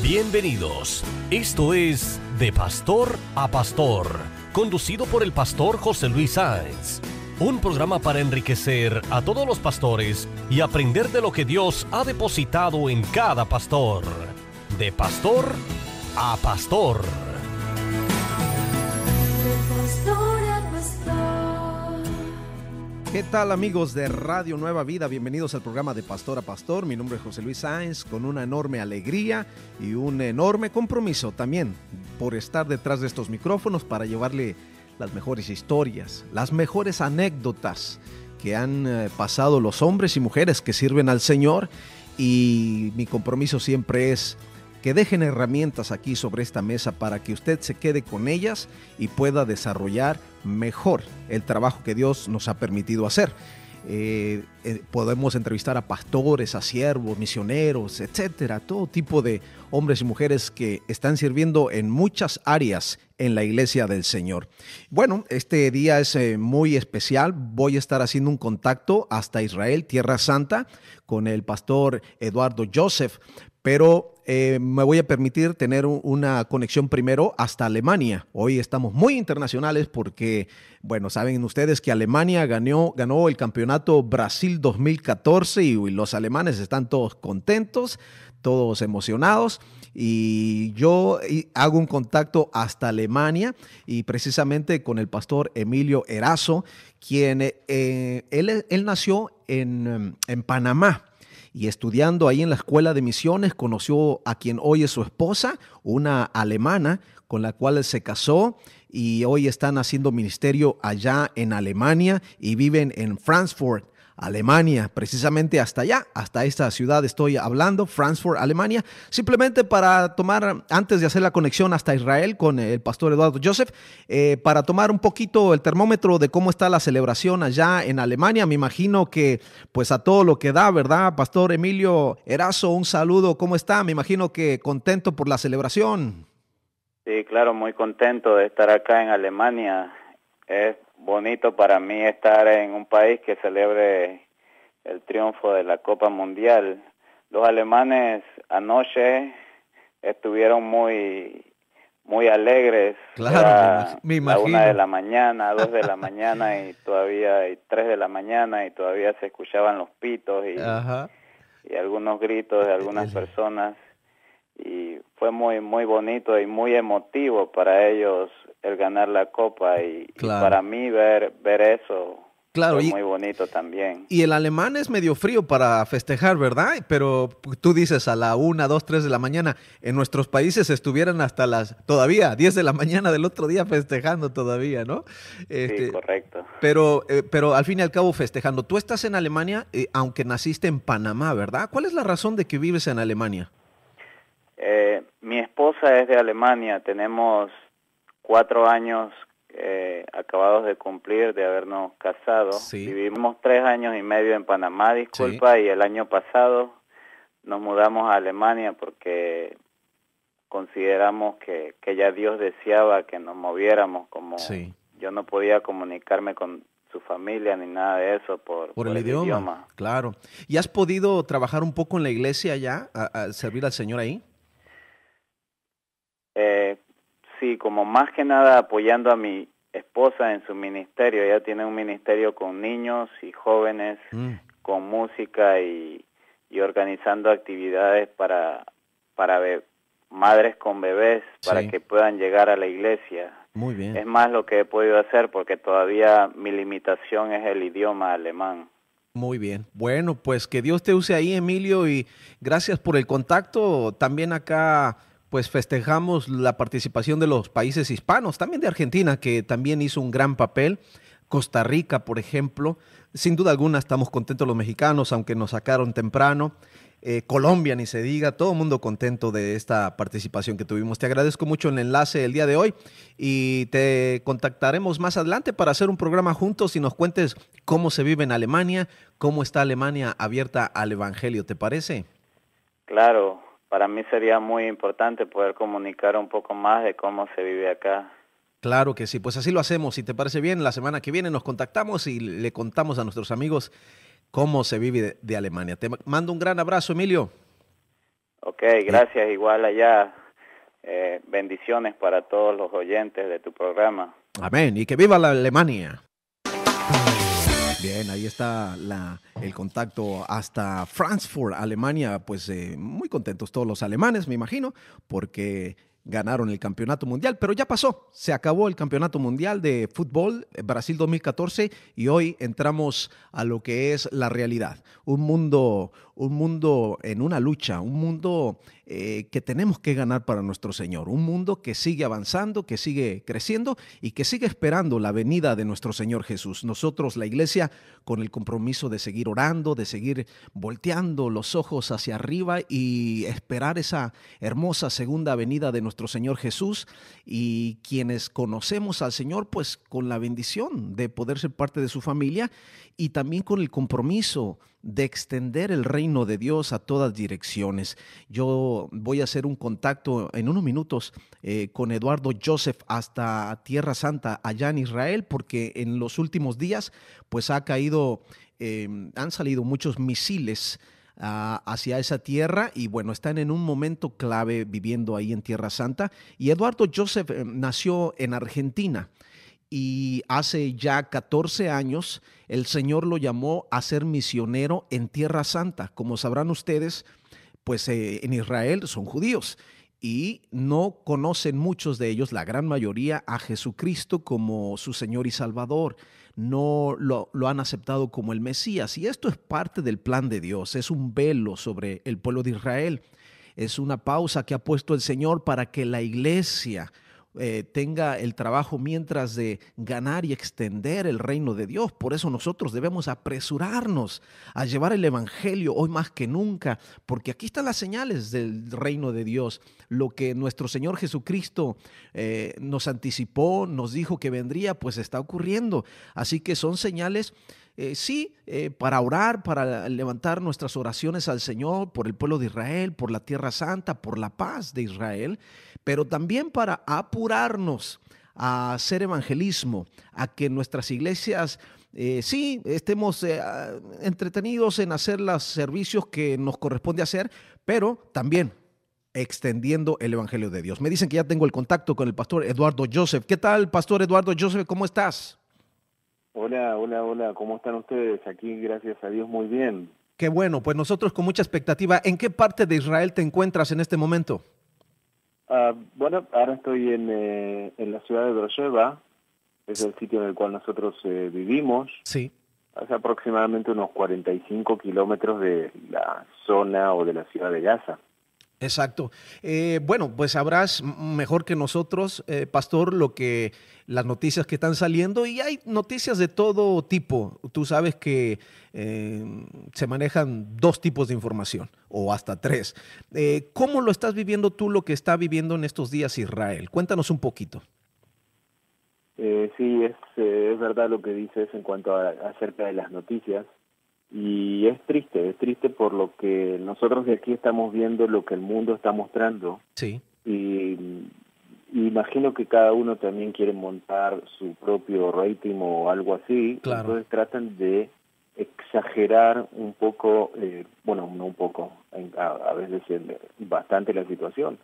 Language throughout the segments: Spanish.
Bienvenidos. Esto es De Pastor a Pastor, conducido por el pastor José Luis Sáenz. Un programa para enriquecer a todos los pastores y aprender de lo que Dios ha depositado en cada pastor. De pastor a pastor. ¿Qué tal, amigos de Radio Nueva Vida? Bienvenidos al programa de Pastor a Pastor. Mi nombre es José Luis Sáenz, con una enorme alegría y un enorme compromiso también por estar detrás de estos micrófonos para llevarle las mejores historias, las mejores anécdotas que han pasado los hombres y mujeres que sirven al Señor. Y mi compromiso siempre es que dejen herramientas aquí sobre esta mesa para que usted se quede con ellas y pueda desarrollar mejor el trabajo que Dios nos ha permitido hacer. Podemos entrevistar a pastores, a siervos, misioneros, etcétera, todo tipo de hombres y mujeres que están sirviendo en muchas áreas en la iglesia del Señor. Bueno, este día es muy especial. Voy a estar haciendo un contacto hasta Israel, Tierra Santa, con el pastor Eduardo Joseph, pero me voy a permitir tener una conexión primero hasta Alemania. Hoy estamos muy internacionales porque, bueno, saben ustedes que Alemania ganó el campeonato Brasil 2014 y los alemanes están todos contentos, todos emocionados. Y yo hago un contacto hasta Alemania y precisamente con el pastor Emilio Erazo, quien él nació en Panamá. Y estudiando ahí en la escuela de misiones conoció a quien hoy es su esposa, una alemana con la cual se casó, y hoy están haciendo ministerio allá en Alemania y viven en Frankfurt, Alemania, precisamente hasta allá, hasta esta ciudad estoy hablando, Frankfurt, Alemania, simplemente para tomar, antes de hacer la conexión hasta Israel con el pastor Eduardo Joseph, para tomar un poquito el termómetro de cómo está la celebración allá en Alemania. Me imagino que pues a todo lo que da, ¿verdad? Pastor Emilio Erazo, un saludo, ¿cómo está? Me imagino que contento por la celebración. Sí, claro, muy contento de estar acá en Alemania. Es bonito para mí estar en un país que celebre el triunfo de la Copa Mundial. Los alemanes anoche estuvieron muy alegres. Claro, me imagino. A 1 de la mañana, 2 de la mañana y 3 de la mañana y todavía se escuchaban los pitos y algunos gritos de algunas personas. Y fue muy bonito y muy emotivo para ellos el ganar la copa y para mí ver eso fue muy bonito también. Y el alemán es medio frío para festejar, ¿verdad? Pero tú dices a la 1, 2, 3 de la mañana. En nuestros países estuvieran hasta todavía 10 de la mañana del otro día festejando todavía, ¿no? Sí, correcto. Pero al fin y al cabo festejando. Tú estás en Alemania, aunque naciste en Panamá, ¿verdad? ¿Cuál es la razón de que vives en Alemania? Mi esposa es de Alemania. Tenemos 4 años acabados de cumplir de habernos casado. Sí. Vivimos 3 años y medio en Panamá, disculpa, sí. Y el año pasado nos mudamos a Alemania porque consideramos que ya Dios deseaba que nos moviéramos, como sí. Yo no podía comunicarme con su familia ni nada de eso por el idioma. Claro. ¿Y has podido trabajar un poco en la iglesia allá, a servir al Señor ahí? Sí, como más que nada apoyando a mi esposa en su ministerio. Ella tiene un ministerio con niños y jóvenes, con música y organizando actividades para madres con bebés, para que puedan llegar a la iglesia. Muy bien. Es más lo que he podido hacer porque todavía mi limitación es el idioma alemán. Muy bien. Bueno, pues que Dios te use ahí, Emilio, y gracias por el contacto. También acá pues festejamos la participación de los países hispanos, también de Argentina, que también hizo un gran papel. Costa Rica, por ejemplo. Sin duda alguna estamos contentos los mexicanos, aunque nos sacaron temprano. Colombia, ni se diga, todo el mundo contento de esta participación que tuvimos. Te agradezco mucho el enlace el día de hoy y te contactaremos más adelante para hacer un programa juntos y nos cuentes cómo se vive en Alemania, cómo está Alemania abierta al Evangelio, ¿te parece? Claro, para mí sería muy importante poder comunicar un poco más de cómo se vive acá. Claro que sí, pues así lo hacemos. Si te parece bien, la semana que viene nos contactamos y le contamos a nuestros amigos cómo se vive de Alemania. Te mando un gran abrazo, Emilio. Ok, gracias. Igual allá. Bendiciones para todos los oyentes de tu programa. Amén. Y que viva la Alemania. Bien, ahí está el contacto hasta Frankfurt, Alemania. Pues muy contentos todos los alemanes, me imagino, porque ganaron el campeonato mundial, pero ya pasó, se acabó el campeonato mundial de fútbol Brasil 2014 y hoy entramos a lo que es la realidad, un mundo en una lucha, un mundo que tenemos que ganar para nuestro Señor, un mundo que sigue avanzando, que sigue creciendo y que sigue esperando la venida de nuestro Señor Jesús. Nosotros, la iglesia, con el compromiso de seguir orando, de seguir volteando los ojos hacia arriba y esperar esa hermosa segunda venida de nuestro Señor Jesús, y quienes conocemos al Señor, pues con la bendición de poder ser parte de su familia y también con el compromiso de extender el reino de Dios a todas direcciones. Yo voy a hacer un contacto en unos minutos con Eduardo Joseph hasta Tierra Santa, allá en Israel, porque en los últimos días pues han salido muchos misiles hacia esa tierra y bueno, están en un momento clave viviendo ahí en Tierra Santa. Y Eduardo Joseph nació en Argentina y hace ya 14 años el Señor lo llamó a ser misionero en Tierra Santa. Como sabrán ustedes, pues en Israel son judíos y no conocen muchos de ellos, la gran mayoría, a Jesucristo como su Señor y Salvador. No lo han aceptado como el Mesías, y esto es parte del plan de Dios, es un velo sobre el pueblo de Israel, es una pausa que ha puesto el Señor para que la iglesia tenga el trabajo mientras de ganar y extender el reino de Dios. Por eso nosotros debemos apresurarnos a llevar el evangelio hoy más que nunca, porque aquí están las señales del reino de Dios. Lo que nuestro Señor Jesucristo nos anticipó, nos dijo que vendría, pues está ocurriendo. Así que son señales, para orar, para levantar nuestras oraciones al Señor por el pueblo de Israel, por la Tierra Santa, por la paz de Israel, pero también para apurarnos a hacer evangelismo, a que nuestras iglesias estemos entretenidos en hacer los servicios que nos corresponde hacer, pero también extendiendo el evangelio de Dios. Me dicen que ya tengo el contacto con el pastor Eduardo Joseph. ¿Qué tal, pastor Eduardo Joseph? ¿Cómo estás? Hola, ¿cómo están ustedes? Aquí, gracias a Dios, muy bien. Qué bueno, pues nosotros con mucha expectativa. ¿En qué parte de Israel te encuentras en este momento? Bueno, ahora estoy en la ciudad de Beersheba, es el sitio en el cual nosotros vivimos. Sí. Hace aproximadamente unos 45 kilómetros de la zona o de la ciudad de Gaza. Exacto. Bueno, pues sabrás mejor que nosotros, pastor, las noticias que están saliendo, y hay noticias de todo tipo. Tú sabes que se manejan 2 tipos de información, o hasta 3. ¿Cómo lo estás viviendo tú, lo que está viviendo en estos días Israel? Cuéntanos un poquito. Sí, es verdad lo que dices en cuanto acerca de las noticias. Y es triste por lo que nosotros de aquí estamos viendo, lo que el mundo está mostrando. Sí. Y imagino que cada uno también quiere montar su propio rating o algo así. Claro. Entonces tratan de exagerar un poco, bueno, no un poco, a veces bastante la situación.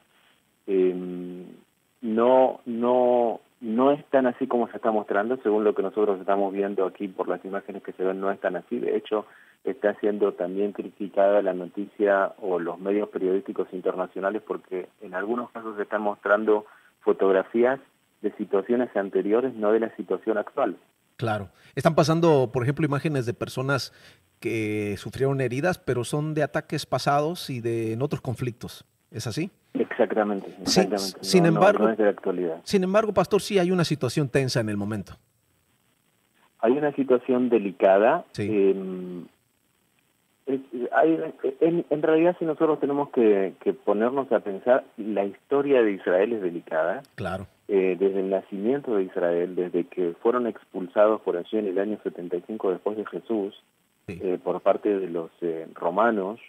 No es tan así como se está mostrando, según lo que nosotros estamos viendo aquí por las imágenes que se ven, no es tan así. De hecho, está siendo también criticada la noticia o los medios periodísticos internacionales porque en algunos casos se están mostrando fotografías de situaciones anteriores, no de la situación actual. Claro. Están pasando, por ejemplo, imágenes de personas que sufrieron heridas, pero son de ataques pasados y en otros conflictos. ¿Es así? Exactamente. Sí, sin embargo, no es de la actualidad. Sin embargo, pastor, sí hay una situación tensa en el momento. Hay una situación delicada. Sí. En realidad, si nosotros tenemos que ponernos a pensar, la historia de Israel es delicada. Claro. Desde el nacimiento de Israel, desde que fueron expulsados por allí en el año 75 después de Jesús, sí, por parte de los romanos,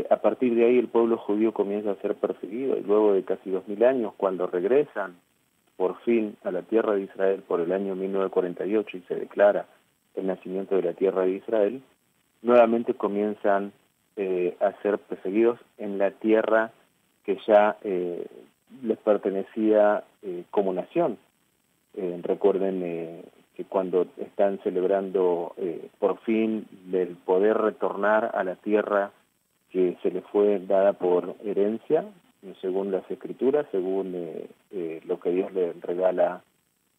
a partir de ahí el pueblo judío comienza a ser perseguido, y luego de casi 2000 años, cuando regresan por fin a la tierra de Israel por el año 1948 y se declara el nacimiento de la tierra de Israel, nuevamente comienzan a ser perseguidos en la tierra que ya les pertenecía como nación. Recuerden que cuando están celebrando por fin el poder retornar a la tierra que se les fue dada por herencia, según las Escrituras, según lo que Dios le regala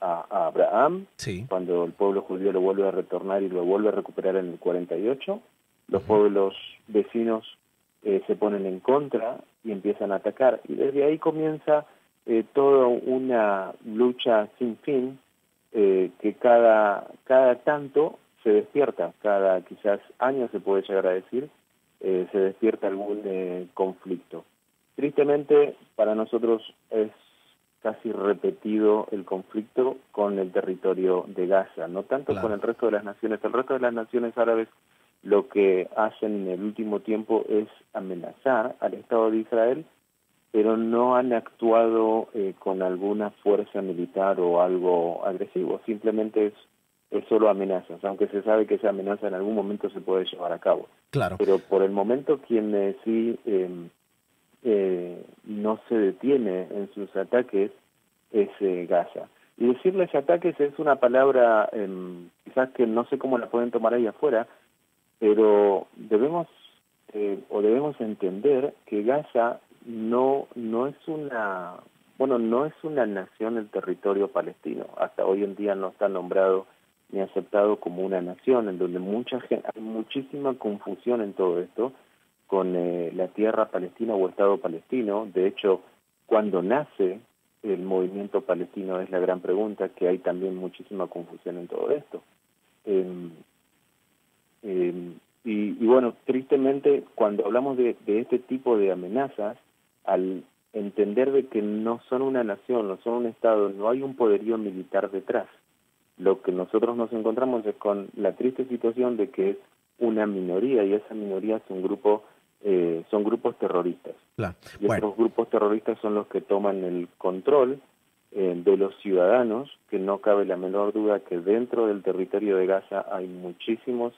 a Abraham, sí. Cuando el pueblo judío lo vuelve a retornar y lo vuelve a recuperar en el 48, los pueblos vecinos se ponen en contra y empiezan a atacar. Y desde ahí comienza toda una lucha sin fin, que cada tanto se despierta, cada quizás año se puede llegar a decir, se despierta algún conflicto. Tristemente para nosotros es casi repetido el conflicto con el territorio de Gaza, no tanto con el resto de las naciones. El resto de las naciones árabes lo que hacen en el último tiempo es amenazar al Estado de Israel, pero no han actuado con alguna fuerza militar o algo agresivo, simplemente es solo amenazas, aunque se sabe que esa amenaza en algún momento se puede llevar a cabo. Claro. Pero por el momento quien sí no se detiene en sus ataques es Gaza. Y decirles ataques es una palabra quizás que no sé cómo la pueden tomar ahí afuera, pero debemos entender que Gaza no es una nación el territorio palestino. Hasta hoy en día no está nombrado ni aceptado como una nación, en donde hay muchísima confusión en todo esto con la tierra palestina o Estado palestino. De hecho, cuando nace el movimiento palestino es la gran pregunta, que hay también muchísima confusión en todo esto. Y bueno, tristemente, cuando hablamos de este tipo de amenazas, al entender de que no son una nación, no son un Estado, no hay un poderío militar detrás, lo que nosotros nos encontramos es con la triste situación de que es una minoría, y esa minoría es un grupo, son grupos terroristas. Claro. Y estos grupos terroristas son los que toman el control de los ciudadanos, que no cabe la menor duda que dentro del territorio de Gaza hay muchísimos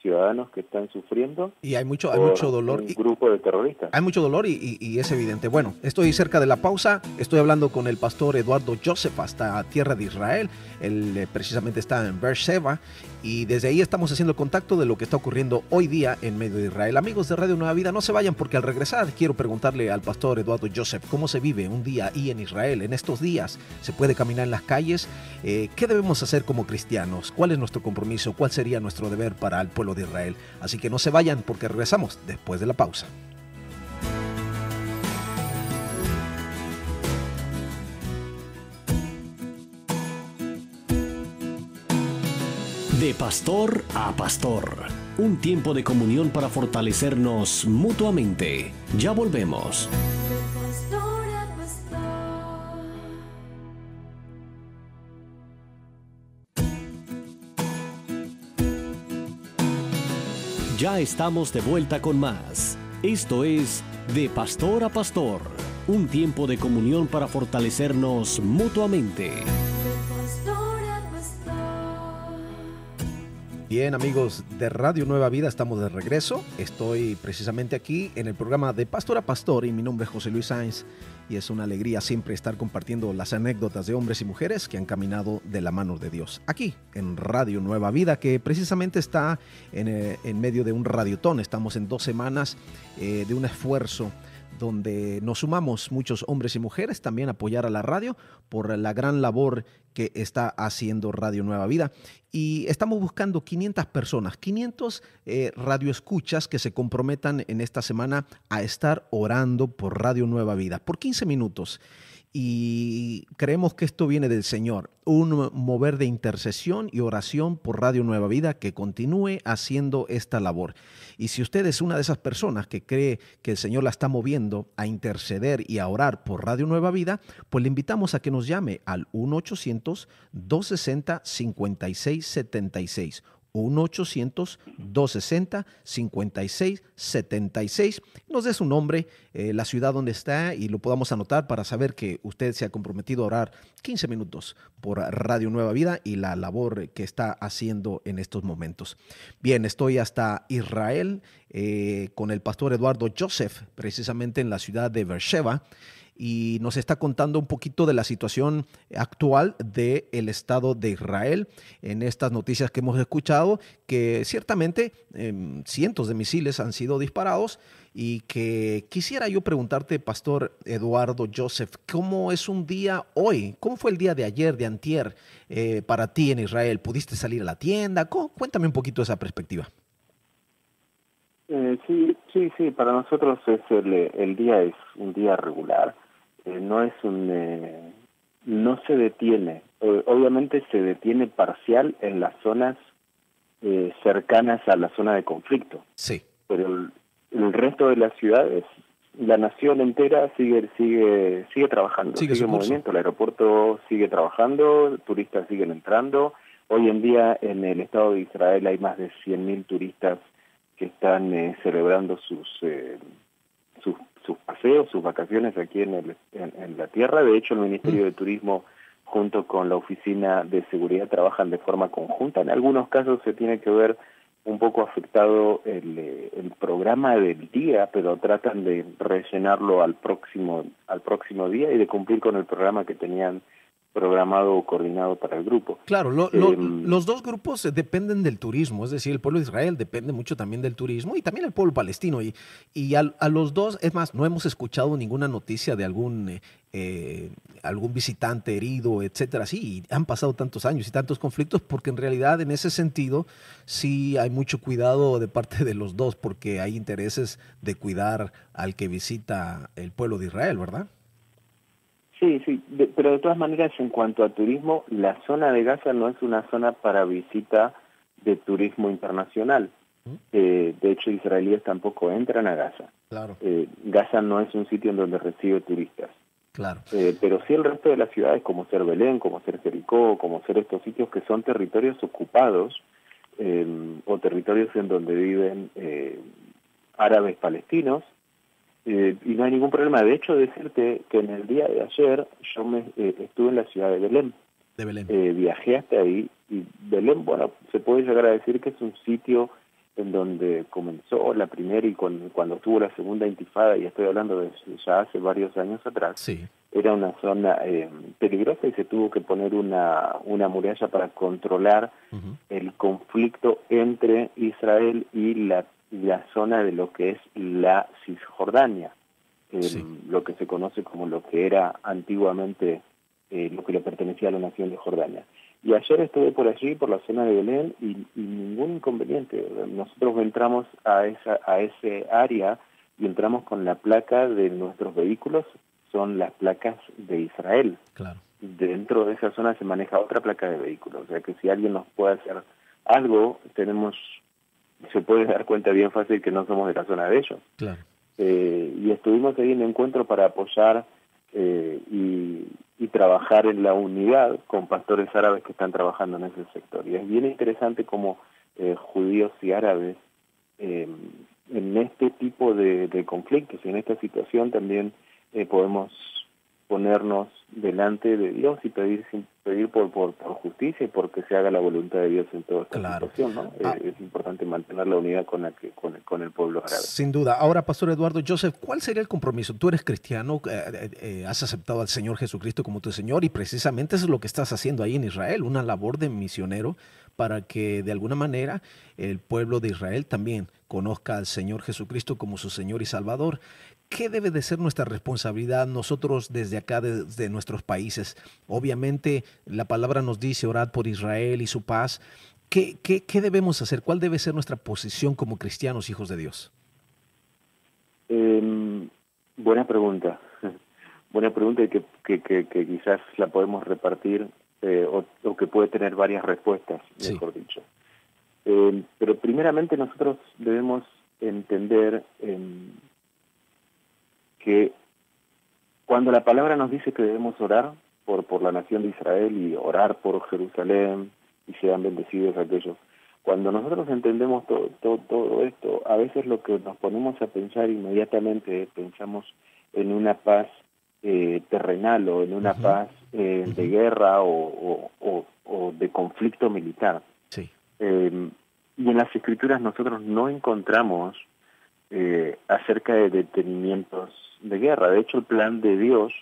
ciudadanos que están sufriendo y hay mucho dolor. Un grupo de terroristas. Hay mucho dolor y es evidente. Bueno, estoy cerca de la pausa. Estoy hablando con el pastor Eduardo Joseph hasta tierra de Israel. Él precisamente está en Beersheba y desde ahí estamos haciendo contacto de lo que está ocurriendo hoy día en medio de Israel. Amigos de Radio Nueva Vida, no se vayan porque al regresar quiero preguntarle al pastor Eduardo Joseph cómo se vive un día ahí en Israel. En estos días se puede caminar en las calles. ¿Qué debemos hacer como cristianos? ¿Cuál es nuestro compromiso? ¿Cuál sería nuestro deber para el pueblo de Israel? Así que no se vayan porque regresamos después de la pausa. De pastor a pastor, un tiempo de comunión para fortalecernos mutuamente. Ya volvemos. Ya estamos de vuelta con más. Esto es De Pastor a Pastor, un tiempo de comunión para fortalecernos mutuamente. Bien, amigos de Radio Nueva Vida, estamos de regreso. Estoy precisamente aquí en el programa de Pastor a Pastor y mi nombre es José Luis Sáenz y es una alegría siempre estar compartiendo las anécdotas de hombres y mujeres que han caminado de la mano de Dios. Aquí en Radio Nueva Vida, que precisamente está en medio de un radiotón. Estamos en 2 semanas de un esfuerzo donde nos sumamos muchos hombres y mujeres también a apoyar a la radio por la gran labor que está haciendo Radio Nueva Vida. Y estamos buscando 500 personas, 500 radioescuchas que se comprometan en esta semana a estar orando por Radio Nueva Vida por 15 minutos. Y creemos que esto viene del Señor, un mover de intercesión y oración por Radio Nueva Vida que continúe haciendo esta labor. Y si usted es una de esas personas que cree que el Señor la está moviendo a interceder y a orar por Radio Nueva Vida, pues le invitamos a que nos llame al 1-800-260-5676. 1-800-260-5676. Nos dé su nombre, la ciudad donde está y lo podamos anotar para saber que usted se ha comprometido a orar 15 minutos por Radio Nueva Vida y la labor que está haciendo en estos momentos. Bien, estoy hasta Israel con el pastor Eduardo Joseph, precisamente en la ciudad de Beersheba, y nos está contando un poquito de la situación actual del Estado de Israel en estas noticias que hemos escuchado, que ciertamente cientos de misiles han sido disparados, y que quisiera yo preguntarte, pastor Eduardo Joseph, ¿cómo es un día hoy? ¿Cómo fue el día de ayer, de antier, para ti en Israel? ¿Pudiste salir a la tienda? Cuéntame un poquito esa perspectiva. Sí, para nosotros el día es un día regular. No es no se detiene. Obviamente se detiene parcial en las zonas cercanas a la zona de conflicto. Sí. Pero el resto de las ciudades, la nación entera sigue trabajando, sigue en movimiento. El aeropuerto sigue trabajando, turistas siguen entrando. Hoy en día en el Estado de Israel hay más de 100.000 turistas que están celebrando sus paseos, sus vacaciones aquí en la tierra. De hecho, el Ministerio de Turismo junto con la Oficina de Seguridad trabajan de forma conjunta. En algunos casos se tiene que ver un poco afectado el programa del día, pero tratan de rellenarlo al próximo día y de cumplir con el programa que tenían programado o coordinado para el grupo. Claro, los dos grupos dependen del turismo, es decir, el pueblo de Israel depende mucho también del turismo y también el pueblo palestino, y a los dos, es más, no hemos escuchado ninguna noticia de algún visitante herido, etcétera. Sí, han pasado tantos años y tantos conflictos, porque en realidad en ese sentido sí hay mucho cuidado de parte de los dos, porque hay intereses de cuidar al que visita el pueblo de Israel, ¿verdad? Sí, pero de todas maneras, en cuanto a turismo, la zona de Gaza no es una zona para visita de turismo internacional. De hecho, israelíes tampoco entran a Gaza. Claro. Gaza no es un sitio en donde recibe turistas. Claro. Pero sí el resto de las ciudades, como ser Belén, como ser Jericó, como ser estos sitios que son territorios ocupados o territorios en donde viven árabes palestinos, y no hay ningún problema. De hecho, decirte que en el día de ayer yo estuve en la ciudad de Belén. Viajé hasta ahí, y Belén, bueno, se puede llegar a decir que es un sitio en donde comenzó la primera y cuando estuvo la segunda intifada, y estoy hablando de ya hace varios años atrás. Sí. Era una zona peligrosa y se tuvo que poner una muralla para controlar el conflicto entre Israel y la zona de lo que es la Cisjordania, lo que se conoce como lo que era antiguamente lo que le pertenecía a la nación de Jordania. Y ayer estuve por allí, por la zona de Belén, y ningún inconveniente. Nosotros entramos a ese área y entramos con la placa de nuestros vehículos, son las placas de Israel. Claro. Dentro de esa zona se maneja otra placa de vehículos, o sea que si alguien nos puede hacer algo, se puede dar cuenta bien fácil que no somos de la zona de ellos. Claro. Y estuvimos ahí en encuentro para apoyar y trabajar en la unidad con pastores árabes que están trabajando en ese sector. Y es bien interesante cómo judíos y árabes en este tipo de conflictos y en esta situación también podemos ponernos delante de Dios y pedir por justicia y porque se haga la voluntad de Dios en toda esta situación, ¿no? Es importante mantener la unidad con el pueblo árabe. Sin duda. Ahora, Pastor Eduardo Joseph, ¿cuál sería el compromiso? Tú eres cristiano, has aceptado al Señor Jesucristo como tu Señor, y precisamente eso es lo que estás haciendo ahí en Israel, una labor de misionero para que de alguna manera el pueblo de Israel también conozca al Señor Jesucristo como su Señor y Salvador. ¿Qué debe de ser nuestra responsabilidad nosotros desde acá, desde nuestros países? Obviamente la palabra nos dice orad por Israel y su paz. ¿Qué debemos hacer? ¿Cuál debe ser nuestra posición como cristianos, hijos de Dios? Buena pregunta. Buena pregunta, y que quizás la podemos repartir o que puede tener varias respuestas, mejor dicho. Pero primeramente nosotros debemos entender que cuando la palabra nos dice que debemos orar por la nación de Israel y orar por Jerusalén y sean bendecidos aquellos, cuando nosotros entendemos todo esto, a veces lo que nos ponemos a pensar inmediatamente, pensamos en una paz terrenal o en una paz de guerra o de conflicto militar. Sí. Y en las Escrituras nosotros no encontramos acerca de detenimientos de guerra. De hecho, el plan de Dios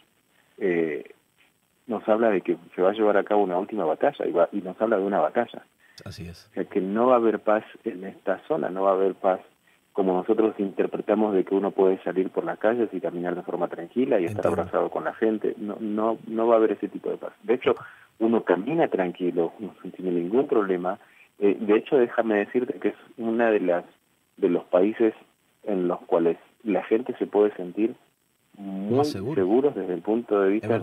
nos habla de que se va a llevar a cabo una última batalla y nos habla de una batalla. Así es. O sea, que no va a haber paz en esta zona, no va a haber paz como nosotros interpretamos de que uno puede salir por las calles y caminar de forma tranquila y estar abrazado con la gente. No va a haber ese tipo de paz. De hecho, uno camina tranquilo, no tiene ningún problema. De hecho, déjame decirte que es una de los países en los cuales la gente se puede sentir muy seguros desde el punto de vista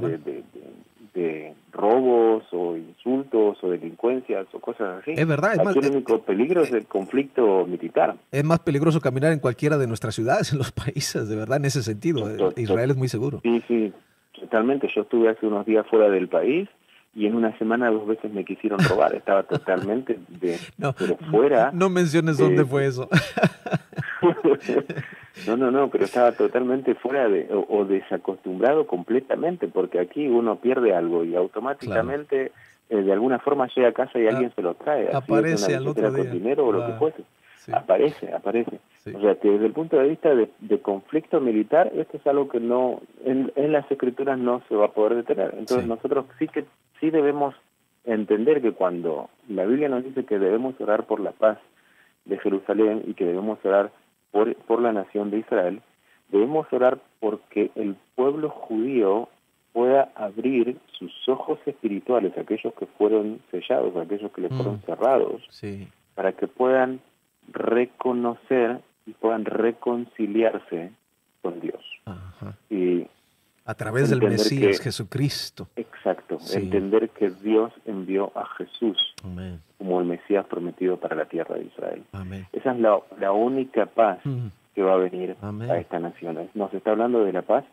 de robos o insultos o delincuencias o cosas así. Es verdad. Aquí el único peligro es el conflicto militar. Es más peligroso caminar en cualquiera de nuestras ciudades, en los países, de verdad, en ese sentido. Israel es muy seguro. Sí, totalmente. Yo estuve hace unos días fuera del país y en una semana 2 veces me quisieron robar. Estaba totalmente pero fuera. No menciones dónde fue eso. No, pero estaba totalmente fuera o desacostumbrado completamente, porque aquí uno pierde algo y automáticamente de alguna forma llega a casa y alguien se lo trae. Aparece al otro día. Con dinero o lo que fuese. Sí. Aparece. Sí. O sea, que desde el punto de vista de conflicto militar, esto es algo que no en las Escrituras no se va a poder detener. Entonces nosotros sí debemos entender que cuando la Biblia nos dice que debemos orar por la paz de Jerusalén y que debemos orar por la nación de Israel, debemos orar porque el pueblo judío pueda abrir sus ojos espirituales, aquellos que fueron sellados, aquellos que les fueron cerrados, para que puedan reconocer y puedan reconciliarse con Dios. Ajá. Y a través del Mesías, Jesucristo. Exacto, entender que Dios envió a Jesús como el Mesías prometido para la tierra de Israel. Amén. Esa es la única paz que va a venir a esta nación. Nos está hablando de la paz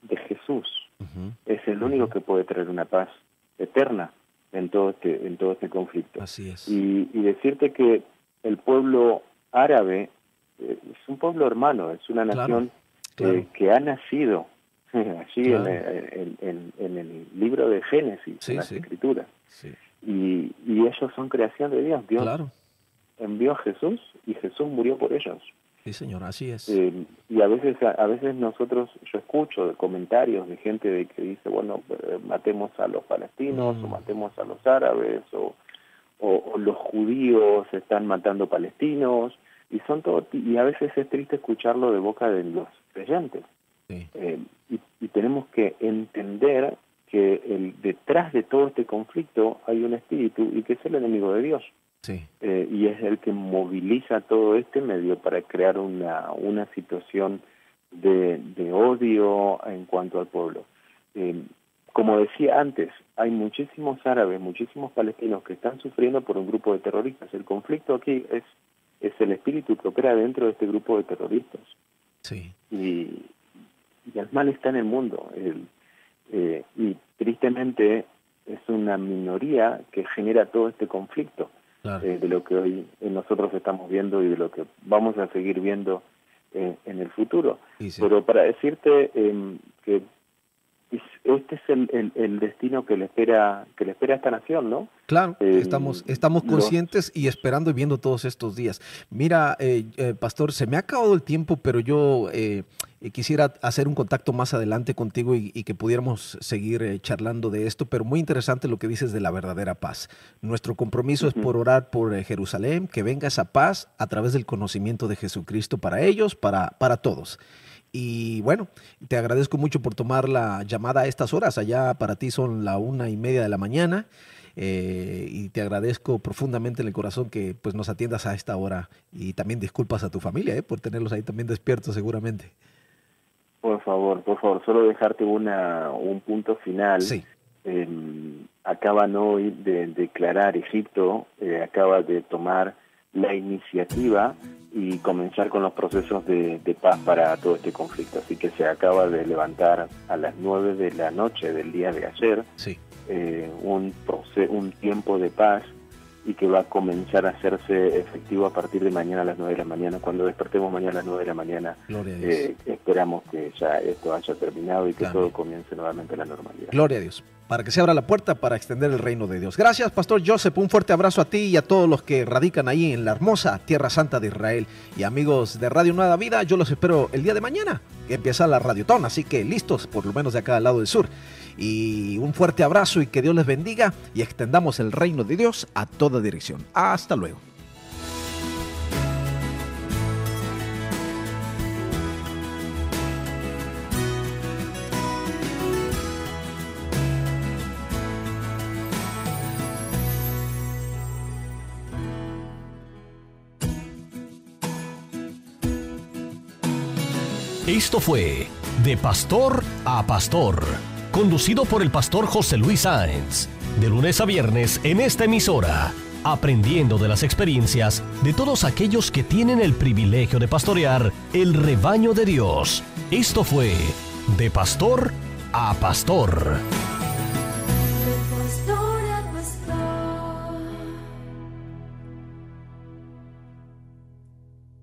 de Jesús. Es el único que puede traer una paz eterna en todo este conflicto. Así es. Y decirte que el pueblo árabe es un pueblo hermano, es una nación que ha nacido allí en el libro de Génesis, en las Escrituras. Sí. Y ellos son creación de Dios. Dios envió a Jesús y Jesús murió por ellos. Sí, señor, así es. Y a veces nosotros, yo escucho comentarios de gente que dice, bueno, matemos a los palestinos o matemos a los árabes o los judíos están matando palestinos y a veces es triste escucharlo de boca de los creyentes. Sí. Y tenemos que entender que detrás de todo este conflicto hay un espíritu y que es el enemigo de Dios. Sí. Y es el que moviliza todo este medio para crear una situación de odio en cuanto al pueblo. Como decía antes, hay muchísimos árabes, muchísimos palestinos que están sufriendo por un grupo de terroristas. El conflicto aquí es el espíritu que opera dentro de este grupo de terroristas. Sí. Y el mal está en el mundo. Y tristemente es una minoría que genera todo este conflicto. Claro. De lo que hoy nosotros estamos viendo y de lo que vamos a seguir viendo en el futuro. Sí. Pero para decirte que este es el destino que le espera a esta nación, ¿no? Claro, estamos conscientes y esperando y viendo todos estos días. Mira, Pastor, se me ha acabado el tiempo, pero yo quisiera hacer un contacto más adelante contigo y que pudiéramos seguir charlando de esto, pero muy interesante lo que dices de la verdadera paz. Nuestro compromiso es por orar por Jerusalén, que venga esa paz a través del conocimiento de Jesucristo para ellos, para todos. Y bueno, te agradezco mucho por tomar la llamada a estas horas. Allá para ti son la 1:30 de la mañana. Y te agradezco profundamente en el corazón que pues nos atiendas a esta hora. Y también disculpas a tu familia por tenerlos ahí también despiertos seguramente. Por favor, solo dejarte un punto final. Sí. Acaban hoy de declarar Egipto, acaba de tomar la iniciativa y comenzar con los procesos de paz para todo este conflicto. Así que se acaba de levantar a las 9 de la noche del día de ayer un tiempo de paz y que va a comenzar a hacerse efectivo a partir de mañana a las 9 de la mañana. Cuando despertemos mañana a las 9 de la mañana, esperamos que ya esto haya terminado y que todo comience nuevamente a la normalidad. Gloria a Dios. Para que se abra la puerta para extender el reino de Dios. Gracias, Pastor Joseph. Un fuerte abrazo a ti y a todos los que radican ahí en la hermosa Tierra Santa de Israel. Y amigos de Radio Nueva Vida, yo los espero el día de mañana, que empieza la Radiotón, así que listos, por lo menos de acá del lado del sur. Y un fuerte abrazo y que Dios les bendiga y extendamos el reino de Dios a toda dirección. Hasta luego. Esto fue De Pastor a Pastor, conducido por el pastor José Luis Sáenz, de lunes a viernes en esta emisora, aprendiendo de las experiencias de todos aquellos que tienen el privilegio de pastorear el rebaño de Dios. Esto fue De Pastor a Pastor.